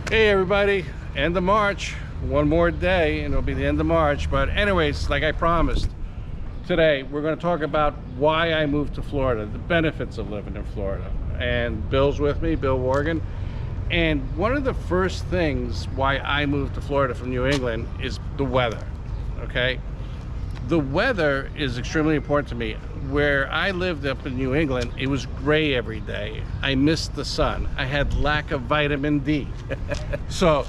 Hey everybody, end of March, one more day and it'll be the end of March. But anyways, like I promised, today we're going to talk about why I moved to Florida, the benefits of living in Florida. And Bill's with me, Bill Worgan. And one of the first things why I moved to Florida from New England is the weather, okay? The weather is extremely important to me. Where I lived up in New England, it was gray every day. I missed the sun. I had lack of vitamin D. So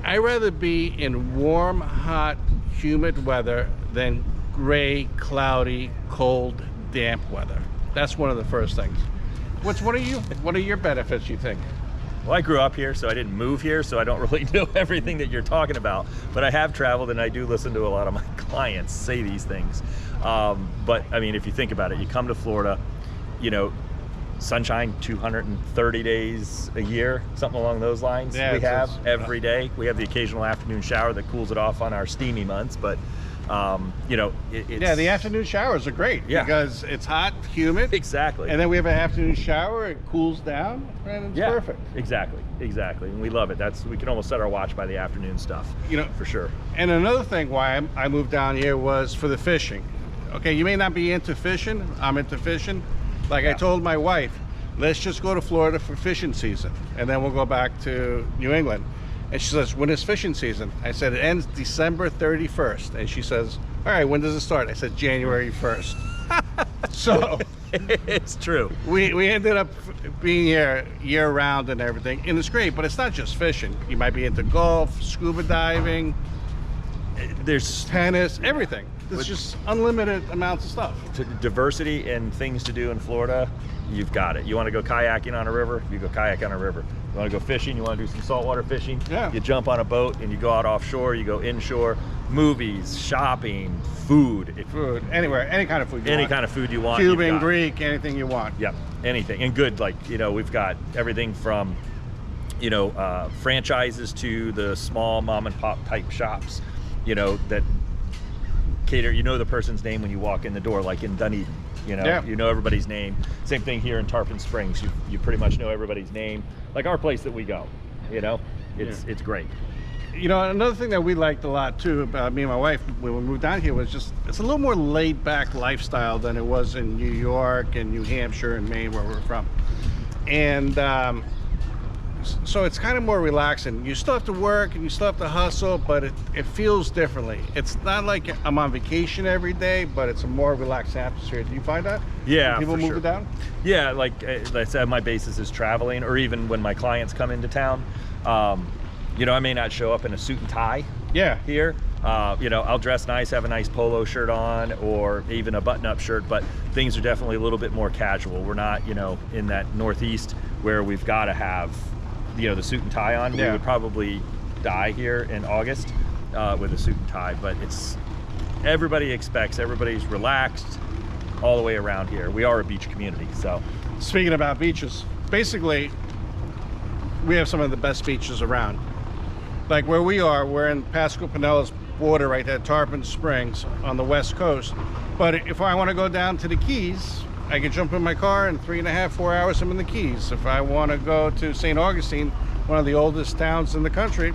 I'd rather be in warm, hot, humid weather than gray, cloudy, cold, damp weather. That's one of the first things. What are your benefits, you think? Well, I grew up here, so I didn't move here, so I don't really know everything that you're talking about. But I have traveled, and I do listen to a lot of my clients say these things. But I mean, if you think about it, you come to Florida, you know, sunshine 230 days a year, something along those lines. Yeah, we have every day. We have the occasional afternoon shower that cools it off on our steamy months, but you know, yeah, the afternoon showers are great because it's hot, humid. Exactly. And then we have an afternoon shower, it cools down, and it's perfect. Exactly, and we love it. We can almost set our watch by the afternoon stuff, you know, for sure. And another thing why I moved down here was for the fishing. Okay, you may not be into fishing, I'm into fishing. Like I told my wife, let's just go to Florida for fishing season, and then we'll go back to New England. And she says, when is fishing season? I said, it ends December 31st. And she says, all right, when does it start? I said, January 1st. So it's true. We ended up being here year round and everything. And it's great, but it's not just fishing. You might be into golf, scuba diving, there's tennis, everything. It's just unlimited amounts of stuff. Diversity and things to do in Florida, you've got it. You want to go kayaking on a river, you go kayak on a river. You want to go fishing, you want to do some saltwater fishing, you jump on a boat and you go out offshore, you go inshore. Movies, shopping, food, anywhere, any kind of food you want. Cuban, Greek, anything you want. Yep, anything. And good, like, you know, we've got everything from, you know, franchises to the small mom and pop type shops, you know, that cater, you know the person's name when you walk in the door, like in Dunedin, you know, you know everybody's name. Same thing here in Tarpon Springs, you pretty much know everybody's name. Like our place that we go, you know, it's great. You know, another thing that we liked a lot too about me and my wife when we moved down here was just, it's a little more laid back lifestyle than it was in New York and New Hampshire and Maine where we're from. And so it's kind of more relaxing. You still have to work and you still have to hustle, but it feels differently. It's not like I'm on vacation every day, but it's a more relaxed atmosphere. Do you find that? Yeah, people move it down? Yeah, like I said, my basis is traveling, or even when my clients come into town. You know, I may not show up in a suit and tie here. You know, I'll dress nice, have a nice polo shirt on, or even a button-up shirt, but things are definitely a little bit more casual. We're not, you know, in that Northeast where we've got to have, you know, the suit and tie on. We would probably die here in August with a suit and tie, but everybody's relaxed all the way around here. We are a beach community, so. Speaking about beaches, basically, we have some of the best beaches around. Like where we are, we're in Pasco Pinellas border right there, Tarpon Springs on the west coast. But if I want to go down to the Keys, I can jump in my car in 3.5, 4 hours, I'm in the Keys. If I want to go to St. Augustine, one of the oldest towns in the country,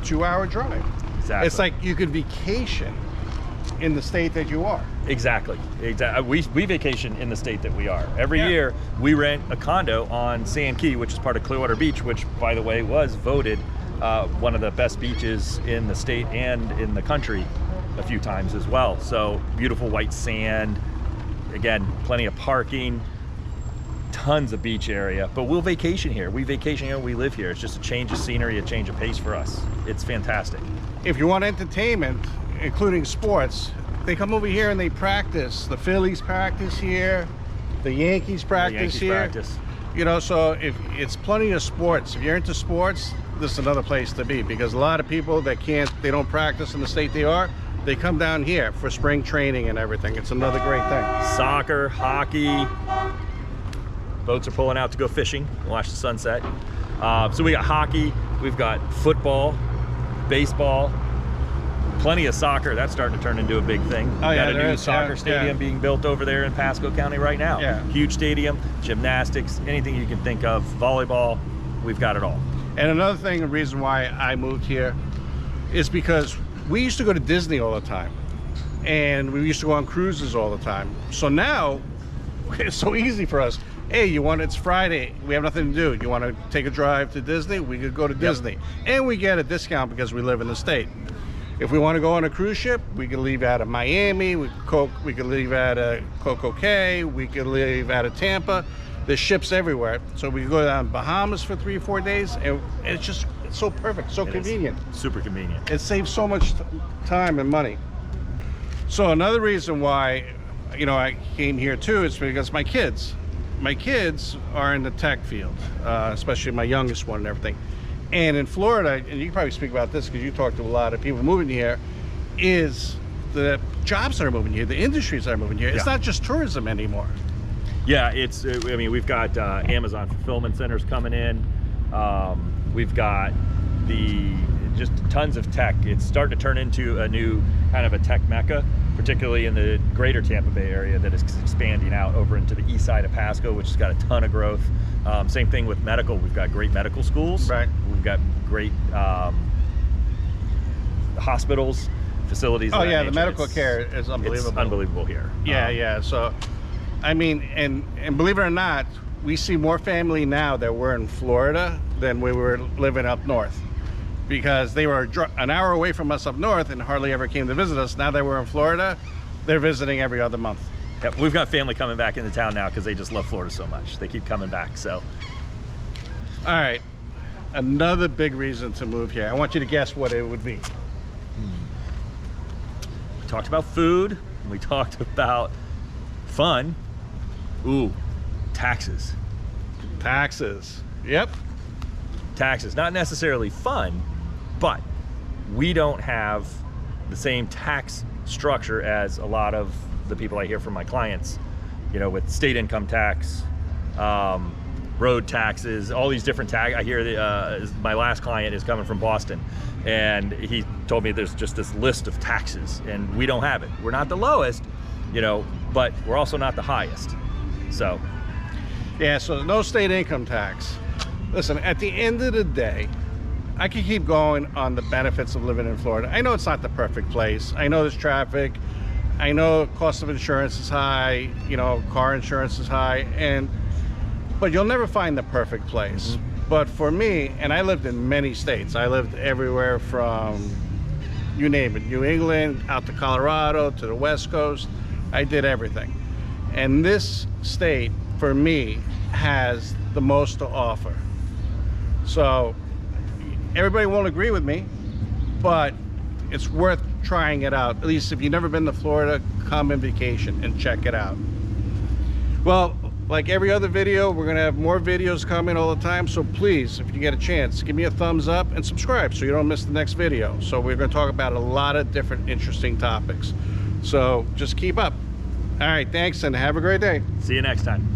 2-hour drive. Exactly. It's like you could vacation in the state that you are. Exactly. We vacation in the state that we are. Every year we rent a condo on Sand Key, which is part of Clearwater Beach, which, by the way, was voted one of the best beaches in the state and in the country a few times as well. So beautiful white sand, again, plenty of parking, tons of beach area, but we'll vacation here. We vacation here, we live here. It's just a change of scenery, a change of pace for us. It's fantastic. If you want entertainment, including sports, they come over here and they practice. The Phillies practice here, the Yankees practice here. You know, so if it's plenty of sports. If you're into sports, this is another place to be, because a lot of people that they don't practice in the state they are, they come down here for spring training and everything. It's another great thing. Soccer, hockey, boats are pulling out to go fishing, watch the sunset. So we got hockey, we've got football, baseball, plenty of soccer. That's starting to turn into a big thing. Oh, We've got a new soccer stadium being built over there in Pasco County right now. Huge stadium, gymnastics, anything you can think of, volleyball, we've got it all. And another thing, the reason why I moved here is because we used to go to Disney all the time, and we used to go on cruises all the time. So now it's so easy for us. Hey, it's Friday, we have nothing to do. You want to take a drive to Disney? We could go to Disney. And we get a discount because we live in the state. If we want to go on a cruise ship, we can leave out of Miami, we could leave out of Coco Cay, we could leave out of Tampa. There's ships everywhere. So we can go down to Bahamas for 3 or 4 days, and it's so perfect, so convenient. Super convenient. It saves so much time and money. So another reason why, I came here too is because my kids are in the tech field, especially my youngest one and everything. And in Florida, and you can probably speak about this because you talk to a lot of people moving here, is the jobs that are moving here, the industries that are moving here. It's not just tourism anymore. Yeah, we've got Amazon fulfillment centers coming in. We've got just tons of tech. It's starting to turn into a new kind of a tech mecca, particularly in the greater Tampa Bay area that is expanding out over into the east side of Pasco, which has got a ton of growth. Same thing with medical. We've got great medical schools. Right. We've got great hospitals, facilities. Oh yeah, the medical care is unbelievable. It's unbelievable here. Yeah. So, and believe it or not, we see more family now that we're in Florida than we were living up north, because they were an hour away from us up north and hardly ever came to visit us. Now that we're in Florida, they're visiting every other month. Yep, we've got family coming back into town now because they just love Florida so much. They keep coming back, so. All right, another big reason to move here. I want you to guess what it would be. We talked about food, and we talked about fun. Ooh, taxes. Taxes, yep. Taxes, not necessarily fun, but we don't have the same tax structure as a lot of the people I hear from my clients, with state income tax, road taxes, all these different tax. I hear my last client is coming from Boston, and he told me there's just this list of taxes, and we don't have it. We're not the lowest, but we're also not the highest. So, yeah, so no state income tax. Listen, at the end of the day, I could keep going on the benefits of living in Florida. I know it's not the perfect place. I know there's traffic. I know cost of insurance is high, car insurance is high, but you'll never find the perfect place. Mm-hmm. But for me, and I lived in many states. I lived everywhere from, you name it, New England, out to Colorado, to the West Coast. I did everything. And this state, for me, has the most to offer. So everybody won't agree with me, but it's worth trying it out. At least if you've never been to Florida, come on vacation and check it out. Well, like every other video, we're gonna have more videos coming all the time. So please, if you get a chance, give me a thumbs up and subscribe so you don't miss the next video. So we're gonna talk about a lot of different interesting topics. So just keep up. All right, thanks and have a great day. See you next time.